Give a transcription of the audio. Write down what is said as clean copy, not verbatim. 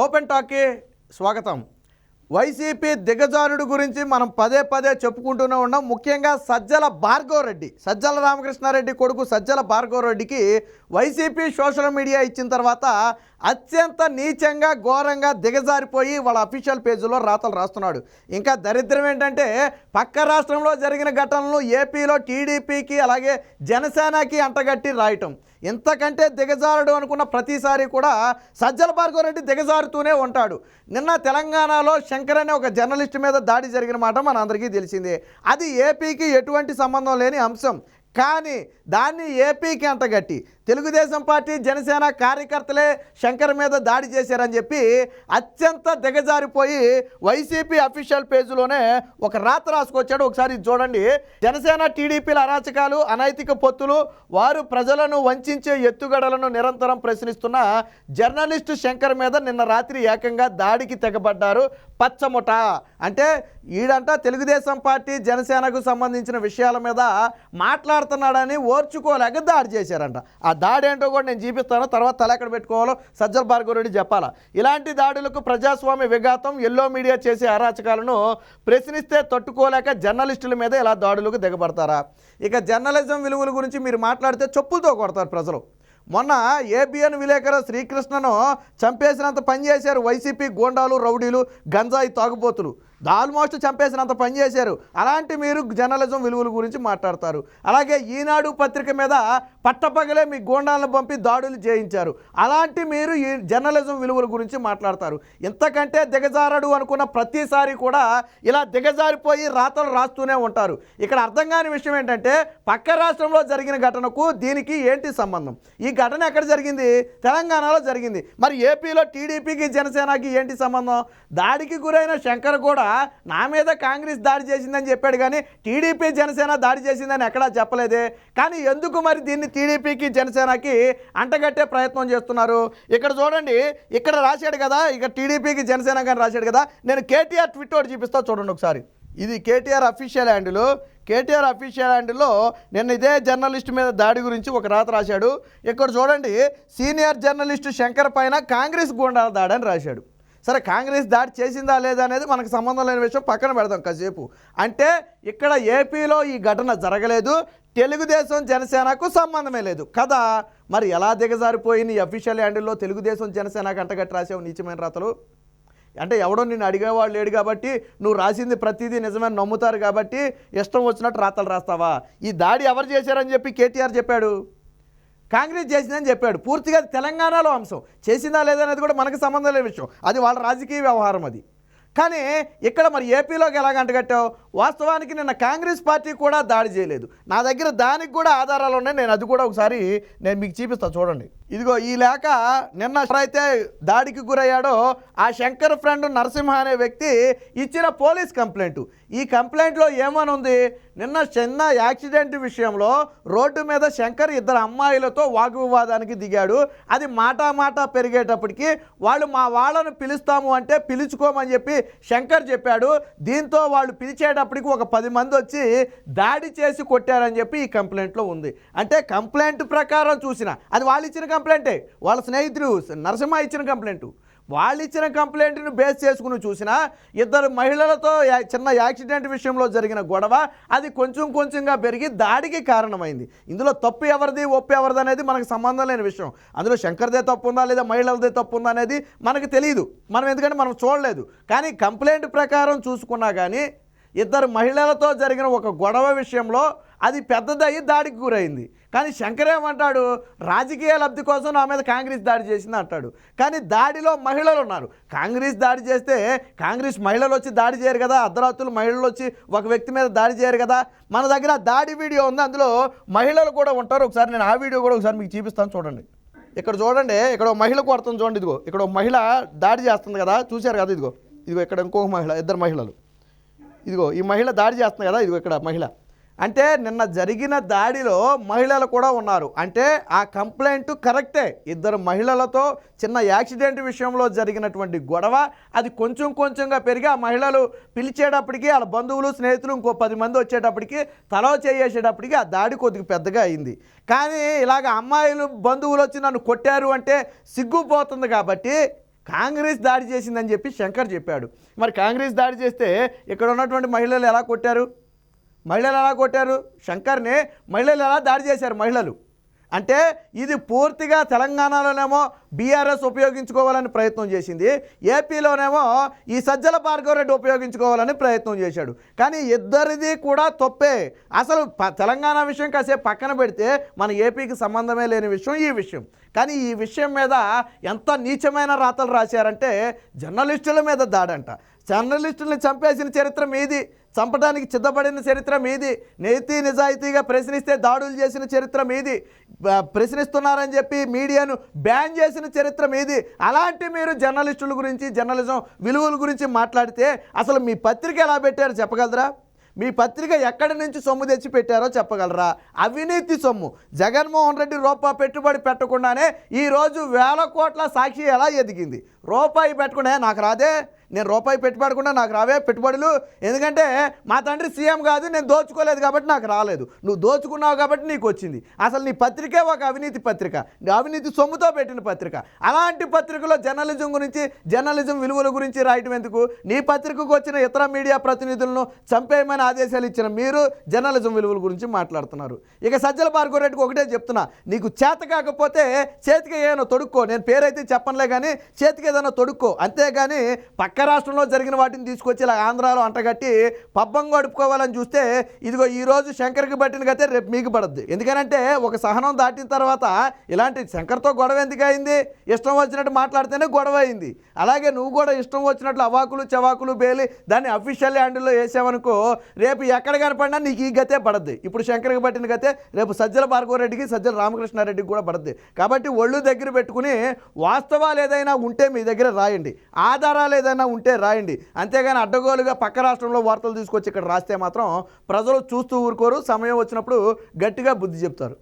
Open టాక్కి స్వాగతం. YCP దిగజారుడు గురించి మనం పదే పదే చెప్పుకుంటూనే ఉన్నాం. ముఖ్యంగా సజ్జల భార్గవరెడ్డి, సజ్జల రామకృష్ణారెడ్డి కొడుకు సజ్జల భార్గవరెడ్డికి వైసీపీ సోషల్ మీడియా ఇచ్చిన తర్వాత అత్యంత నీచంగా ఘోరంగా దిగజారిపోయి వాళ్ళ అఫీషియల్ పేజీలో రాతలు రాస్తున్నాడు. ఇంకా దరిద్రం ఏంటంటే పక్క రాష్ట్రంలో జరిగిన ఘటనలు ఏపీలో టీడీపీకి అలాగే జనసేనకి అంటగట్టి రాయటం. ఇంతకంటే దిగజారుడు అనుకున్న ప్రతిసారి కూడా సజ్జల భార్గవరెడ్డి దిగజారుతూనే ఉంటాడు. నిన్న తెలంగాణలో శంకర్ అనే ఒక జర్నలిస్ట్ మీద దాడి జరిగిన మాట మన అందరికీ తెలిసిందే. అది ఏపీకి ఎటువంటి సంబంధం లేని అంశం. కానీ దాన్ని ఏపీకి అంటగట్టి తెలుగుదేశం పార్టీ జనసేన కార్యకర్తలే శంకర్ మీద దాడి చేశారని చెప్పి అత్యంత దిగజారిపోయి వైసీపీ అఫీషియల్ పేజీలోనే ఒక రాత రాసుకొచ్చాడు. ఒకసారి చూడండి. జనసేన టీడీపీల అరాచకాలు, అనైతిక పొత్తులు, వారు ప్రజలను వంచే ఎత్తుగడలను నిరంతరం ప్రశ్నిస్తున్న జర్నలిస్టు శంకర్ మీద నిన్న రాత్రి ఏకంగా దాడికి తెగబడ్డారు పచ్చముఠ. అంటే ఈడంట తెలుగుదేశం పార్టీ జనసేనకు సంబంధించిన విషయాల మీద మాట్లాడుతున్నాడని ఓర్చుకోలేక దాడి చేశారంట. ఆ దాడి ఏంటో కూడా నేను చూపిస్తాను, తర్వాత తల ఎక్కడ పెట్టుకోవాలో సజ్జల భార్గవరెడ్డి చెప్పాలా. ఇలాంటి దాడులకు ప్రజాస్వామ్య విఘాతం, ఎల్లో మీడియా చేసే అరాచకాలను ప్రశ్నిస్తే తట్టుకోలేక జర్నలిస్టుల మీద ఇలా దాడులకు దిగబడతారా? ఇక జర్నలిజం విలువల గురించి మీరు మాట్లాడితే చెప్పులతో కొడతారు ప్రజలు. మొన్న ఏబిఎన్ విలేకరు శ్రీకృష్ణను చంపేసినంత పని చేశారు వైసీపీ గోండాలు, రౌడీలు, గంజాయి తాగుబోతులు. ఆల్మోస్ట్ చంపేసినంత పని చేశారు. అలాంటి మీరు జర్నలిజం విలువల గురించి మాట్లాడతారు. అలాగే ఈనాడు పత్రిక మీద పట్టపగలే మీ గోండాలను పంపి దాడులు చేయించారు. అలాంటి మీరు ఈ జర్నలిజం విలువల గురించి మాట్లాడతారు. ఇంతకంటే దిగజారడు అనుకున్న ప్రతిసారి కూడా ఇలా దిగజారిపోయి రాతలు రాస్తూనే ఉంటారు. ఇక్కడ అర్థం కాని విషయం ఏంటంటే పక్క రాష్ట్రంలో జరిగిన ఘటనకు దీనికి ఏంటి సంబంధం? ఈ ఘటన ఎక్కడ జరిగింది? తెలంగాణలో జరిగింది. మరి ఏపీలో టీడీపీకి జనసేనకి ఏంటి సంబంధం? దాడికి గురైన శంకర్ కూడా నా మీద కాంగ్రెస్ దాడి చేసిందని చెప్పాడు, కానీ టీడీపీ జనసేన దాడి చేసిందని ఎక్కడా చెప్పలేదే. కానీ ఎందుకు మరి దీన్ని టీడీపీకి జనసేనకి అంటగట్టే ప్రయత్నం చేస్తున్నారు? ఇక్కడ చూడండి, ఇక్కడ రాశాడు కదా, ఇక టీడీపీకి జనసేన కానీ రాశాడు కదా. నేను కేటీఆర్ ట్విట్ ఒకటి చూపిస్తా చూడండి ఒకసారి. ఇది KTR official handle. KTR official హ్యాండిల్లో నిన్న ఇదే జర్నలిస్ట్ మీద దాడి గురించి ఒక రాత రాశాడు. ఇక్కడ చూడండి, సీనియర్ జర్నలిస్టు శంకర్ పైన కాంగ్రెస్ గూండాల దాడి అని రాశాడు. సరే, కాంగ్రెస్ దాడి చేసిందా లేదా అనేది మనకు సంబంధం లేని విషయం, పక్కన పెడదాం కాసేపు. అంటే ఇక్కడ ఏపీలో ఈ ఘటన జరగలేదు, తెలుగుదేశం జనసేనకు సంబంధమే లేదు కదా. మరి ఎలా దిగజారిపోయింది అఫీషియల్ హ్యాండిల్లో తెలుగుదేశం జనసేనకు అంటగట్టి రాసావు నీచమైన రాతలు? అంటే ఎవడో నిన్ను అడిగేవాళ్ళు లేడు కాబట్టి, నువ్వు రాసింది ప్రతిదీ నిజమని నమ్ముతారు కాబట్టి ఇష్టం వచ్చినట్టు రాతలు రాస్తావా? ఈ దాడి ఎవరు చేశారని చెప్పి కేటీఆర్ చెప్పాడు? కాంగ్రెస్ చేసిందని చెప్పాడు. పూర్తిగా తెలంగాణలో అంశం. చేసిందా లేదా అనేది కూడా మనకు సంబంధం లేని విషయం, అది వాళ్ళ రాజకీయ వ్యవహారం అది. కానీ ఇక్కడ మరి ఏపీలోకి ఎలాగ అంటగట్టావు? వాస్తవానికి నిన్న కాంగ్రెస్ పార్టీ కూడా దాడి చేయలేదు. నా దగ్గర దానికి కూడా ఆధారాలు ఉన్నాయి, నేను అది కూడా ఒకసారి నేను మీకు చూపిస్తాను చూడండి. ఇదిగో ఈ లేఖ నిన్న ఎవరైతే దాడికి గురయ్యాడో ఆ శంకర్ ఫ్రెండ్ నరసింహ అనే వ్యక్తి ఇచ్చిన పోలీస్ కంప్లైంట్. ఈ కంప్లైంట్లో ఏమని ఉంది? నిన్న చిన్న యాక్సిడెంట్ విషయంలో రోడ్డు మీద శంకర్ ఇద్దరు అమ్మాయిలతో వాగ్వివాదానికి దిగాడు. అది మాట పెరిగేటప్పటికి వాళ్ళు మా వాళ్ళను పిలుస్తాము అంటే పిలుచుకోమని చెప్పి శంకర్ చెప్పాడు. దీంతో వాళ్ళు పిలిచేటప్పటికి ఒక 10 మంది వచ్చి దాడి చేసి కొట్టారని చెప్పి ఈ కంప్లైంట్లో ఉంది. అంటే కంప్లైంట్ ప్రకారం చూసిన అది వాళ్ళు ఇచ్చిన కంప్లైంటే, వాళ్ళ స్నేహితుడు నరసింహ ఇచ్చిన కంప్లైంట్. వాళ్ళు ఇచ్చిన కంప్లైంట్ను బేస్ చేసుకుని చూసిన ఇద్దరు మహిళలతో చిన్న యాక్సిడెంట్ విషయంలో జరిగిన గొడవ అది కొంచెంగా పెరిగి దాడికి కారణమైంది. ఇందులో తప్పు ఎవరిది, ఒప్పు ఎవరిది అనేది మనకు సంబంధం లేని విషయం. అందులో శంకర్దే తప్పు ఉందా లేదా మహిళలదే తప్పు ఉందా అనేది మనకు తెలియదు, ఎందుకంటే మనం చూడలేదు. కానీ కంప్లైంట్ ప్రకారం చూసుకున్నా కానీ ఇద్దరు మహిళలతో జరిగిన ఒక గొడవ విషయంలో అది పెద్దదయ్యి దాడికి గురైంది. కానీ శంకర్ ఏమంటాడు? రాజకీయ లబ్ధి కోసం నా మీద కాంగ్రెస్ దాడి చేసింది అంటాడు. కానీ దాడిలో మహిళలు ఉన్నారు. కాంగ్రెస్ దాడి చేస్తే కాంగ్రెస్ మహిళలు వచ్చి దాడి చేయరు కదా, అర్ధరాత్రులు మహిళలు వచ్చి ఒక వ్యక్తి మీద దాడి చేయరు కదా. మన దగ్గర దాడి వీడియో ఉంది, అందులో మహిళలు కూడా ఉంటారు. ఒకసారి నేను ఆ వీడియో కూడా ఒకసారి మీకు చూపిస్తాను చూడండి. ఇక్కడ చూడండి, ఇక్కడ ఒక మహిళ కొడుతుంది చూడండి. ఇదిగో ఇక్కడ ఒక మహిళ దాడి చేస్తుంది కదా, చూశారు కదా. ఇదిగో ఇక్కడ ఇంకొక మహిళ, ఇద్దరు మహిళలు. ఇదిగో ఈ మహిళ దాడి చేస్తుంది కదా, ఇదిగో ఇక్కడ మహిళ. అంటే నిన్న జరిగిన దాడిలో మహిళలు కూడా ఉన్నారు. అంటే ఆ కంప్లైంట్ కరెక్టే. ఇద్దరు మహిళలతో చిన్న యాక్సిడెంట్ విషయంలో జరిగినటువంటి గొడవ అది కొంచెంగా పెరిగి ఆ మహిళలు పిలిచేటప్పటికి వాళ్ళ బంధువులు, స్నేహితులు ఇంకో 10 మంది వచ్చేటప్పటికి తల చేసేటప్పటికి ఆ దాడి కొద్దిగా పెద్దగా అయింది. కానీ ఇలాగ అమ్మాయిలు బంధువులు వచ్చి నన్ను కొట్టారు అంటే సిగ్గుపోతుంది కాబట్టి కాంగ్రెస్ దాడి చేసిందని చెప్పి శంకర్ చెప్పాడు. మరి కాంగ్రెస్ దాడి చేస్తే ఇక్కడ ఉన్నటువంటి మహిళలు ఎలా కొట్టారు? శంకర్ని మహిళలు ఎలా దాడి చేశారు? మహిళలు అంటే ఇది పూర్తిగా తెలంగాణలోనేమో బీఆర్ఎస్ ఉపయోగించుకోవాలని ప్రయత్నం చేసింది, ఏపీలోనేమో ఈ సజ్జల భార్గవరెడ్డి ఉపయోగించుకోవాలని ప్రయత్నం చేశాడు. కానీ ఇద్దరిది కూడా తప్పే. అసలు తెలంగాణ విషయం కాసేపు పక్కన పెడితే మన ఏపీకి సంబంధమే లేని విషయం ఈ విషయం. కానీ ఈ విషయం మీద ఎంత నీచమైన రాతలు రాశారంటే జర్నలిస్టుల మీద దాడంట. జర్నలిస్టుల్ని చంపేసిన చరిత్ర మీది, చంపడానికి సిద్ధపడిన చరిత్ర మీది, నీతి నిజాయితీగా ప్రశ్నిస్తే దాడులు చేసిన చరిత్ర మీది, ప్రశ్నిస్తున్నారని చెప్పి మీడియాను బ్యాన్ చేసిన చరిత్ర మీది. అలాంటి మీరు జర్నలిస్టుల గురించి, జర్నలిజం విలువల గురించి మాట్లాడితే అసలు మీ పత్రిక ఎలా పెట్టారో చెప్పగలరా? మీ పత్రిక ఎక్కడి నుంచి సొమ్ము తెచ్చి పెట్టారో చెప్పగలరా? అవినీతి సొమ్ము. జగన్మోహన్ రెడ్డి రూపాయి పెట్టుబడి పెట్టకుండానే ఈరోజు 1000 కోట్ల సాక్షి ఎలా ఎదిగింది? రూపాయి పెట్టుకునే నాకు రాదే, నేను రూపాయి పెట్టుబడకుండా నాకు రావే పెట్టుబడులు, ఎందుకంటే మా తండ్రి సీఎం కాదు, నేను దోచుకోలేదు కాబట్టి నాకు రాలేదు, నువ్వు దోచుకున్నావు కాబట్టి నీకు వచ్చింది. అసలు నీ పత్రికే ఒక అవినీతి పత్రిక, అవినీతి సొమ్ముతో పెట్టిన పత్రిక. అలాంటి పత్రికలో జర్నలిజం గురించి, జర్నలిజం విలువల గురించి రాయటం ఎందుకు? నీ పత్రికకు వచ్చిన ఇతర మీడియా ప్రతినిధులను చంపేయమని ఆదేశాలు ఇచ్చిన మీరు జర్నలిజం విలువల గురించి మాట్లాడుతున్నారు. ఇక సజ్జల భార్గవరెడ్డికి ఒకటే చెప్తున్నా, నీకు చేత కాకపోతే చేతికి ఏమైనా తొడుక్కో, నేను పేరైతే చెప్పనులే కానీ చేతికి ఏదైనా తొడుక్కో, అంతేగాని పక్క రాష్ట్రంలో జరిగిన వాటిని తీసుకొచ్చి ఇలా ఆంధ్రాలో అంటగట్టి పబ్బం గడుపుకోవాలని చూస్తే ఇదిగో ఈరోజు శంకర్కి పట్టిన గతే రేపు మీకు పడద్ది. ఎందుకనంటే ఒక సహనం దాటిన తర్వాత ఇలాంటి శంకర్తో గొడవ ఎందుకు అయింది? ఇష్టం వచ్చినట్టు మాట్లాడితేనే గొడవ అయింది. అలాగే నువ్వు కూడా ఇష్టం వచ్చినట్లు అవాకులు చవాకులు బేలి దాన్ని అఫీషియల్ హ్యాండిల్లో వేసావనుకో, రేపు ఎక్కడ కనపడినా నీకు ఈ గతే పడద్ది. ఇప్పుడు శంకర్కి పట్టిన గతే రేపు సజ్జల భార్గవరెడ్డికి, సజ్జల రామకృష్ణారెడ్డికి కూడా పడద్ది. కాబట్టి ఒళ్ళు దగ్గర పెట్టుకుని వాస్తవాలు ఏదైనా ఉంటే మీ దగ్గర రాయండి, ఆధారాలు ఏదైనా ఉంటే రాయండి. అంతేగాని అడ్డగోలుగా పక్క రాష్ట్రంలో వార్తలు తీసుకొచ్చి ఇక్కడ రాస్తే మాత్రం ప్రజలు చూస్తూ ఊరుకోరు. సమయం వచ్చినప్పుడు గట్టిగా బుద్ధి చెప్తారు.